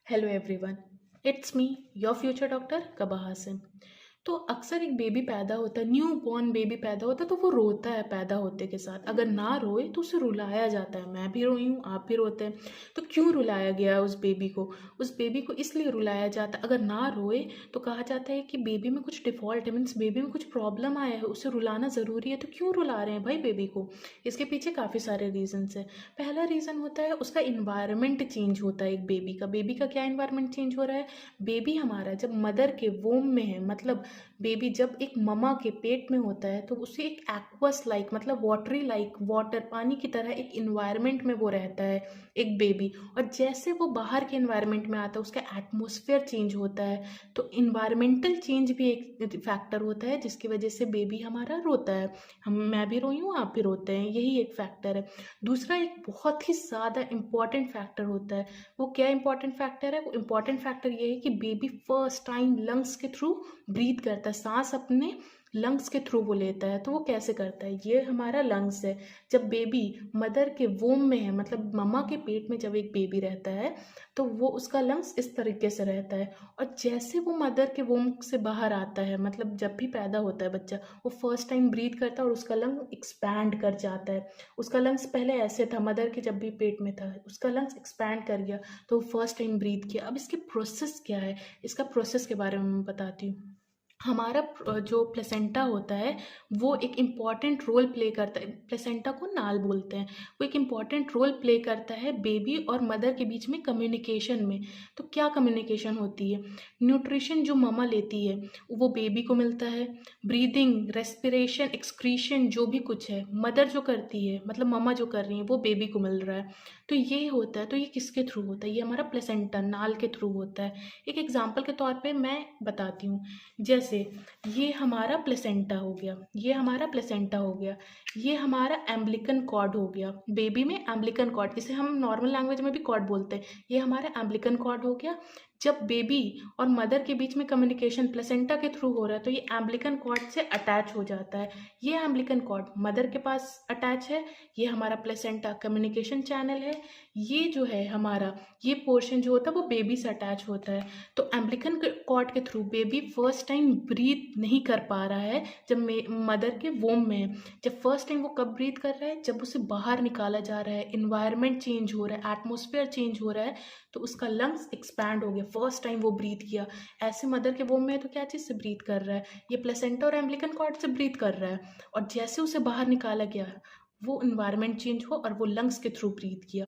Hello everyone, it's me your future doctor कबा हासिम। तो अक्सर एक बेबी पैदा होता है, न्यू बॉर्न बेबी पैदा होता है, तो वो रोता है पैदा होते के साथ। अगर ना रोए तो उसे रुलाया जाता है। मैं भी रोई हूँ, आप भी रोते हैं। तो क्यों रुलाया गया है उस बेबी को? उस बेबी को इसलिए रुलाया जाता है, अगर ना रोए तो कहा जाता है कि बेबी में कुछ डिफॉल्ट है, मीन्स बेबी में कुछ प्रॉब्लम आया है, उसे रुलाना ज़रूरी है। तो क्यों रुला रहे हैं भाई बेबी को? इसके पीछे काफ़ी सारे रीजंस है। पहला रीज़न होता है उसका इन्वायरमेंट चेंज होता है। एक बेबी का क्या इन्वायरमेंट चेंज हो रहा है? बेबी हमारा जब मदर के वोम में है, मतलब बेबी जब एक ममा के पेट में होता है, तो उसे एक एक्वस लाइक, मतलब वाटरी लाइक, वाटर पानी की तरह एक इन्वायरमेंट में वो रहता है एक बेबी। और जैसे वो बाहर के इन्वायरमेंट में आता है उसका एटमोसफेयर चेंज होता है। तो इन्वायरमेंटल चेंज भी एक फैक्टर होता है जिसकी वजह से बेबी हमारा रोता है। मैं भी रोई हूँ, आप भी रोते हैं, यही एक फैक्टर है। दूसरा एक बहुत ही ज़्यादा इम्पॉर्टेंट फैक्टर होता है। वो क्या इम्पॉर्टेंट फैक्टर है? वो इम्पॉर्टेंट फैक्टर ये है कि बेबी फर्स्ट टाइम लंग्स के थ्रू ब्रीथ करता है, सांस अपने लंग्स के थ्रू वो लेता है। तो वो कैसे करता है? ये हमारा लंग्स है। जब बेबी मदर के वोम में है, मतलब मम्मा के पेट में जब एक बेबी रहता है, तो वो उसका लंग्स इस तरीके से रहता है। और जैसे वो मदर के वोम से बाहर आता है, मतलब जब भी पैदा होता है बच्चा, वो फर्स्ट टाइम ब्रीथ करता है और उसका लंग एक्सपैंड कर जाता है। उसका लंग्स पहले ऐसे था, मदर के जब भी पेट में था, उसका लंग्स एक्सपैंड कर गया, तो वो फर्स्ट टाइम ब्रीथ किया। अब इसके प्रोसेस क्या है, इसका प्रोसेस के बारे में मैं बताती हूँ। हमारा जो प्लेसेंटा होता है वो एक इम्पॉर्टेंट रोल प्ले करता है। प्लेसेंटा को नाल बोलते हैं। वो एक इम्पॉर्टेंट रोल प्ले करता है बेबी और मदर के बीच में कम्युनिकेशन में। तो क्या कम्युनिकेशन होती है? न्यूट्रिशन जो ममा लेती है वो बेबी को मिलता है। ब्रीदिंग, रेस्पिरेशन, एक्सक्रीशन, जो भी कुछ है मदर जो करती है, मतलब ममा जो कर रही है, वो बेबी को मिल रहा है। तो ये होता है। तो ये किसके थ्रू होता है? ये हमारा प्लेसेंटा, नाल के थ्रू होता है। एक एग्जाम्पल के तौर पे मैं बताती हूँ। जैसे ये हमारा प्लेसेंटा हो गया, ये हमारा प्लेसेंटा हो गया, ये हमारा एम्ब्लिकन कॉर्ड हो गया। बेबी में एम्ब्लिकन कॉर्ड, इसे हम नॉर्मल लैंग्वेज में भी कॉर्ड बोलते हैं। ये हमारा एम्ब्लिकन कॉर्ड हो गया। जब बेबी और मदर के बीच में कम्युनिकेशन प्लेसेंटा के थ्रू हो रहा है तो ये एम्ब्लिकन कॉर्ड से अटैच हो जाता है। ये एम्ब्लिकन कॉर्ड मदर के पास अटैच है, ये हमारा प्लेसेंटा कम्युनिकेशन चैनल है। ये जो है हमारा, ये पोर्शन जो होता है वो बेबी से अटैच होता है। तो एम्ब्लिकन कॉर्ड के through baby first time breathe नहीं कर पा रहा है जब मदर के वोम में है। जब फर्स्ट टाइम वो कब ब्रीथ कर रहा है? जब उसे बाहर निकाला जा रहा है, इन्वायरमेंट चेंज हो रहा है, एटमोसफेयर चेंज हो रहा है, तो उसका लंग्स एक्सपैंड हो गया। फर्स्ट टाइम वो ब्रीथ किया। ऐसे मदर के वोम में है तो क्या चीज़ से ब्रीथ कर रहा है? ये प्लेसेंटा और एम्ब्लिकन कॉर्ड से ब्रीथ कर रहा है। और जैसे उसे बाहर निकाला गया, वो इन्वायरमेंट चेंज हुआ और वो लंग्स के थ्रू ब्रीथ किया।